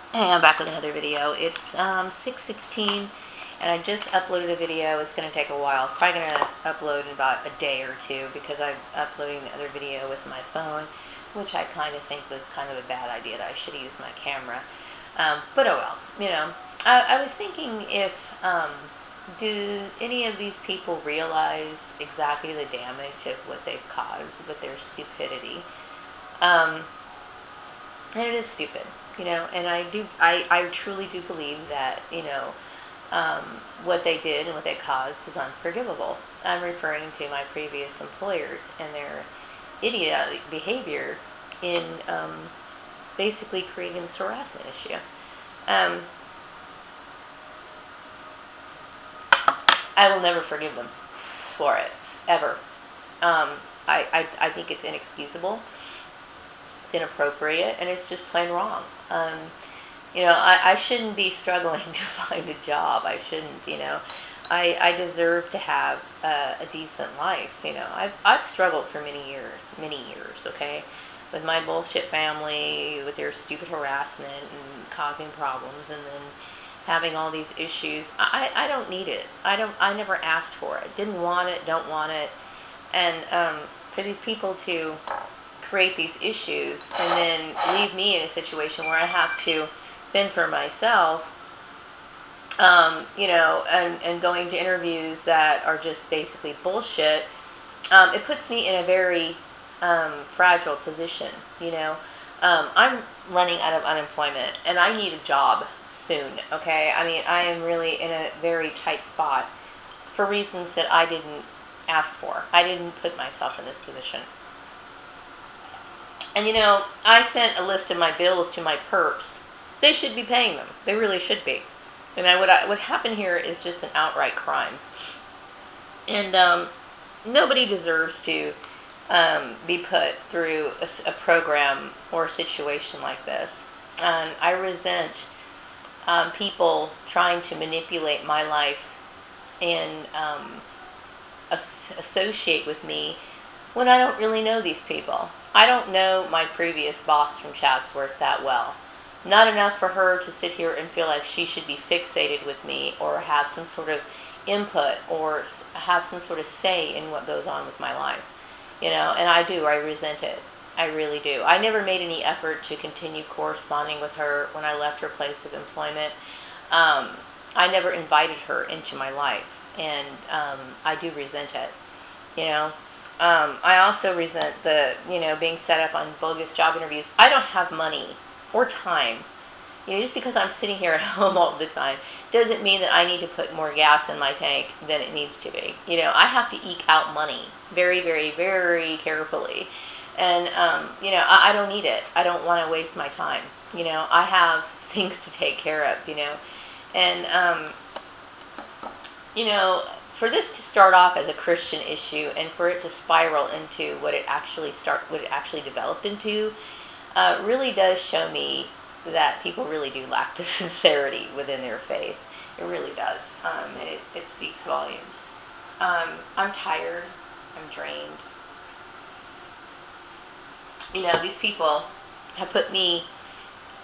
Hey, I'm back with another video. It's 6:16, and I just uploaded a video. It's going to take a while. It's probably going to upload in about a day or two because I'm uploading the other video with my phone, which I kind of think was kind of a bad idea, that I should have used my camera. But oh well, you know. I was thinking, if do any of these people realize exactly the damage of what they've caused with their stupidity? And it is stupid, and I truly do believe that, what they did and what they caused is unforgivable. I'm referring to my previous employers and their idiotic behavior in basically creating this harassment issue. I will never forgive them for it, ever. I think it's inexcusable, inappropriate, and it's just plain wrong. I shouldn't be struggling to find a job. I shouldn't. I deserve to have a decent life. I've struggled for many years. Okay, with my bullshit family, with their stupid harassment and causing problems, and then having all these issues. I don't need it. I never asked for it. Didn't want it. Don't want it. And for these people to create these issues and then leave me in a situation where I have to fend for myself, and going to interviews that are just basically bullshit, it puts me in a very fragile position. I'm running out of unemployment, and I need a job soon, okay? I am really in a very tight spot for reasons that I didn't ask for. I didn't put myself in this position. And, I sent a list of my bills to my perps. They should be paying them. They really should be. And what happened here is just an outright crime. And nobody deserves to be put through a program or a situation like this. And I resent people trying to manipulate my life and associate with me when I don't really know these people. I don't know my previous boss from Chatsworth that well. Not enough for her to sit here and feel like she should be fixated with me or have some sort of input or have some sort of say in what goes on with my life. And I do. I resent it. I really do. I never made any effort to continue corresponding with her when I left her place of employment. I never invited her into my life, and I do resent it. I also resent the, being set up on bogus job interviews. I don't have money or time. Just because I'm sitting here at home all the time doesn't mean that I need to put more gas in my tank than it needs to be. I have to eke out money very, very, very carefully. And, I don't need it. I don't want to waste my time. I have things to take care of, And, for this to start off as a Christian issue and for it to spiral into what it actually developed into, really does show me that people really do lack the sincerity within their faith. It really does. And it speaks volumes. I'm tired. I'm drained. These people have put me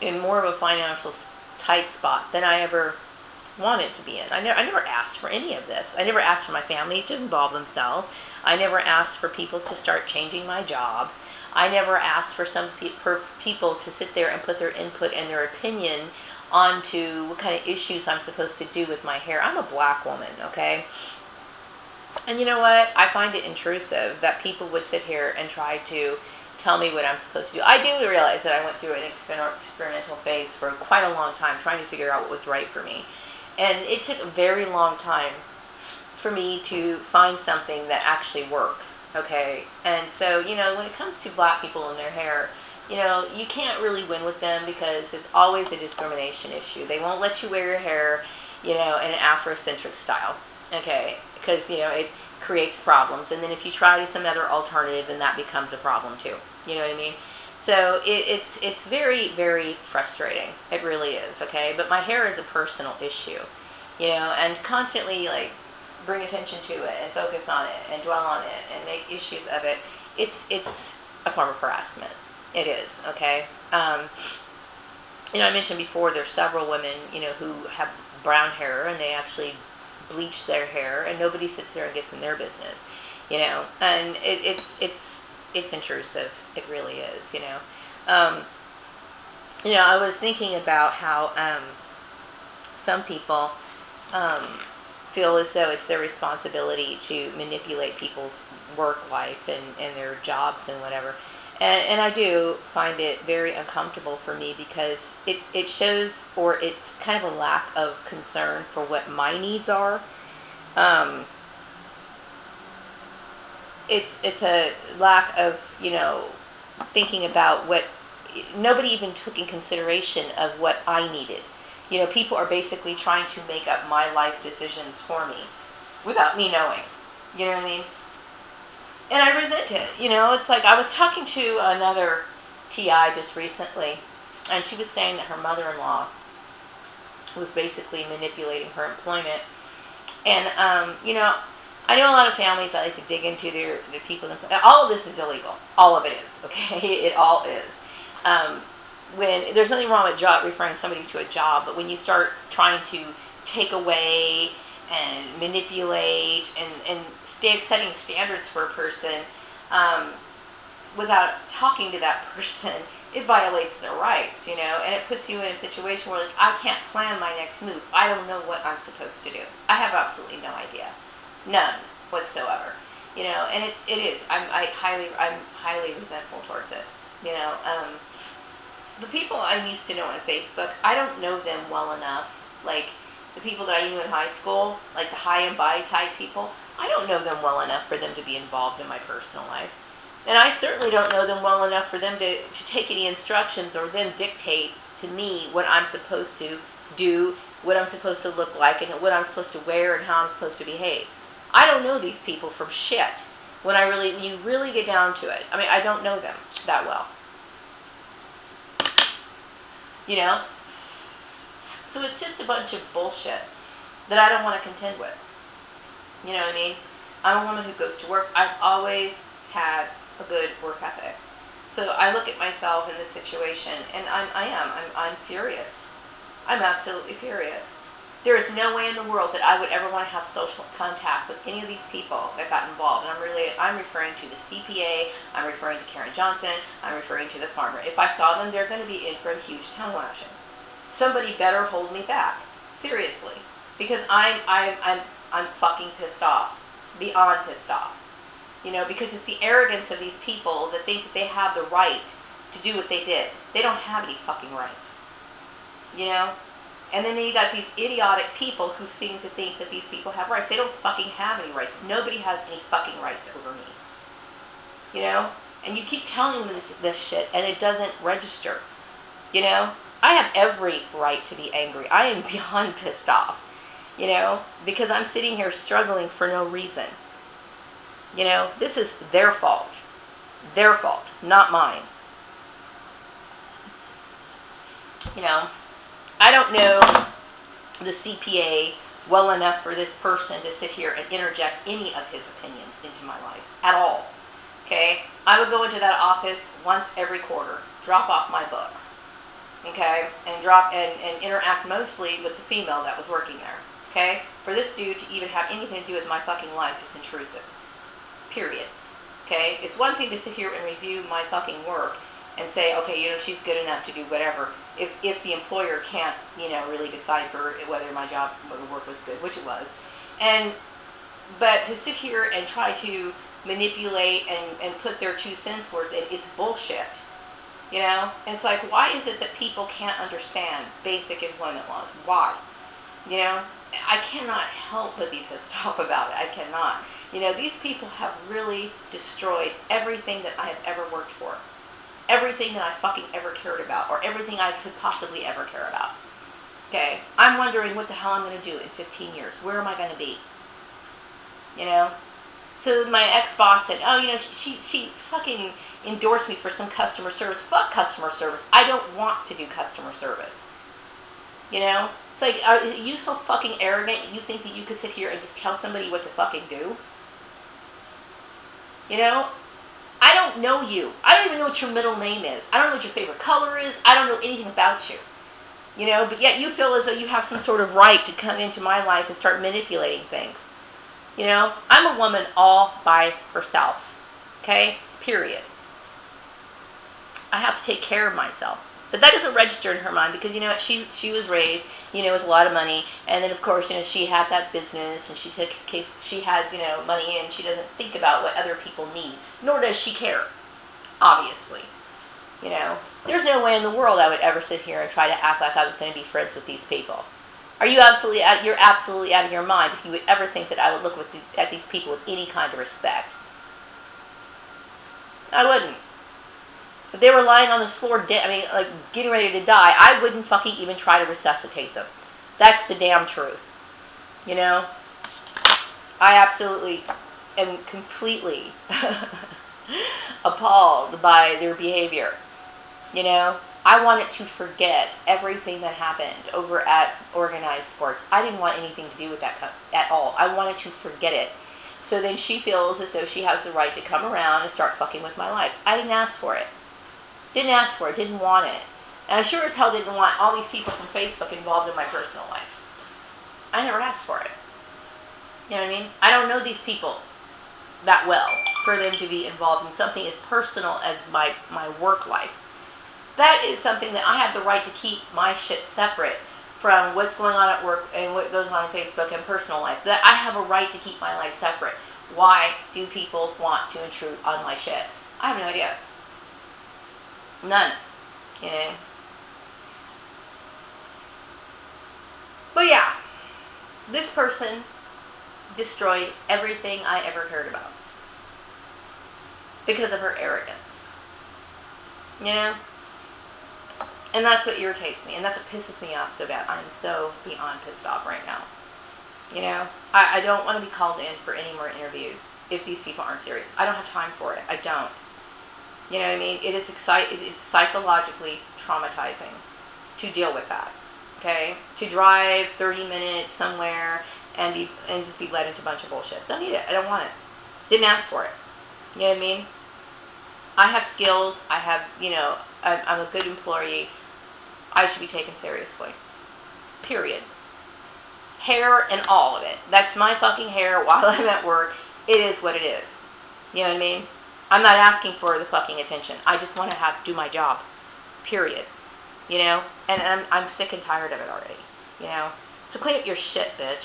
in more of a financial tight spot than I ever wanted to be in. I never asked for any of this. I never asked for my family to involve themselves. I never asked for people to start changing my job. I never asked for people to sit there and put their input and their opinion onto what kind of issues I'm supposed to do with my hair. I'm a black woman, okay? And you know what? I find it intrusive that people would sit here and try to tell me what I'm supposed to do. I do realize that I went through an experimental phase for quite a long time trying to figure out what was right for me. And it took a very long time for me to find something that actually works, okay? And so, when it comes to black people and their hair, you can't really win with them because it's always a discrimination issue. They won't let you wear your hair, in an Afrocentric style, okay? Because, it creates problems. And then if you try some other alternative, then that becomes a problem too. You know what I mean? So it's very, very frustrating. It really is, okay? But my hair is a personal issue, and constantly, bring attention to it and focus on it and dwell on it and make issues of it. It's a form of harassment. It is, okay? I mentioned before there's several women, who have brown hair and they actually bleach their hair, and nobody sits there and gets in their business, and it's intrusive. It really is. I was thinking about how some people feel as though it's their responsibility to manipulate people's work life and their jobs and whatever. And I do find it very uncomfortable for me because it shows, or it's kind of a lack of concern for what my needs are. It's a lack of, thinking about what, nobody even took in consideration of what I needed. People are basically trying to make up my life decisions for me without me knowing. You know what I mean? And I resent it. It's like I was talking to another TI just recently, and she was saying that her mother-in-law was basically manipulating her employment. And, I know a lot of families that like to dig into their people. All of this is illegal. All of it is, okay? It all is. When there's nothing wrong with referring somebody to a job, but when you start trying to take away and manipulate and setting standards for a person without talking to that person, it violates their rights, and it puts you in a situation where, like, I can't plan my next move. I don't know what I'm supposed to do. I have absolutely no idea, none whatsoever, and it is. I'm highly resentful towards it, The people I used to know on Facebook, I don't know them well enough. Like the people that I knew in high school, like the high and by type people, I don't know them well enough for them to be involved in my personal life. And I certainly don't know them well enough for them to take any instructions or them dictate to me what I'm supposed to do, what I'm supposed to look like, and what I'm supposed to wear and how I'm supposed to behave. I don't know these people from shit when you really get down to it. I mean, I don't know them that well. So it's just a bunch of bullshit that I don't want to contend with. You know what I mean? I'm a woman who goes to work. I've always had a good work ethic. So I look at myself in this situation, and I'm furious. I'm absolutely furious. There is no way in the world that I would ever want to have social contact with any of these people that got involved. And I'm referring to the CPA, I'm referring to Karen Johnson, I'm referring to the farmer. If I saw them, they're going to be in for a huge tongue lashing. Somebody better hold me back, seriously, because I'm fucking pissed off, beyond pissed off. Because it's the arrogance of these people that think that they have the right to do what they did. They don't have any fucking rights. And then you got these idiotic people who seem to think that these people have rights. They don't fucking have any rights. Nobody has any fucking rights over me. And you keep telling them this shit, and it doesn't register. I have every right to be angry. I am beyond pissed off, because I'm sitting here struggling for no reason. This is their fault. Their fault, not mine. I don't know the CPA well enough for this person to sit here and interject any of his opinions into my life at all. Okay? I would go into that office once every quarter, drop off my book, okay, and interact mostly with the female that was working there. Okay? For this dude to even have anything to do with my fucking life is intrusive. Period. Okay? It's one thing to sit here and review my fucking work and say, okay, she's good enough to do whatever. If the employer can't, really decipher whether my work was good, which it was. But to sit here and try to manipulate and put their 2 cents worth in, it's bullshit. And it's like, why is it that people can't understand basic employment laws? Why? I cannot help but be pissed off about it. I cannot. These people have really destroyed everything that I have ever worked for. Everything that I fucking ever cared about, or everything I could possibly ever care about. Okay? I'm wondering what the hell I'm going to do in 15 years. Where am I going to be? So my ex-boss said, she fucking endorsed me for some customer service. Fuck customer service. I don't want to do customer service. It's like, are you so fucking arrogant you think that you could sit here and just tell somebody what to fucking do? I don't know you. I don't even know what your middle name is. I don't know what your favorite color is. I don't know anything about you. You know, but yet you feel as though you have some sort of right to come into my life and start manipulating things. You know, I'm a woman all by herself. Okay? Period. I have to take care of myself. But that doesn't register in her mind because, you know, she was raised, you know, with a lot of money. And then, of course, you know, she had that business and she has, you know, money and she doesn't think about what other people need. Nor does she care, obviously. You know, there's no way in the world I would ever sit here and try to act like I was going to be friends with these people. You're absolutely out of your mind if you would ever think that I would look at these people with any kind of respect. I wouldn't. If they were lying on the floor, like getting ready to die, I wouldn't fucking even try to resuscitate them. That's the damn truth. You know? I absolutely am completely appalled by their behavior. You know? I wanted to forget everything that happened over at Organized Sports. I didn't want anything to do with that at all. I wanted to forget it. So then she feels as though she has the right to come around and start fucking with my life. I didn't ask for it. Didn't ask for it. Didn't want it. And I sure as hell didn't want all these people from Facebook involved in my personal life. I never asked for it. You know what I mean? I don't know these people that well for them to be involved in something as personal as my work life. That is something that I have the right to keep my shit separate from what's going on at work and what goes on Facebook and personal life. That I have a right to keep my life separate. Why do people want to intrude on my shit? I have no idea. None. You know? But yeah, this person destroyed everything I ever heard about because of her arrogance. You know? And that's what irritates me, and that's what pisses me off so bad. I'm so beyond pissed off right now. You know? I don't want to be called in for any more interviews if these people aren't serious. I don't have time for it. I don't. You know what I mean? It is psychologically traumatizing to deal with that. Okay? To drive 30 minutes somewhere and just be led into a bunch of bullshit. Don't need it. I don't want it. Didn't ask for it. You know what I mean? I have skills. I have, you know, I'm a good employee. I should be taken seriously. Period. Hair and all of it. That's my fucking hair while I'm at work. It is what it is. You know what I mean? I'm not asking for the fucking attention. I just want to do my job. Period. You know? And I'm sick and tired of it already. You know? So clean up your shit, bitch.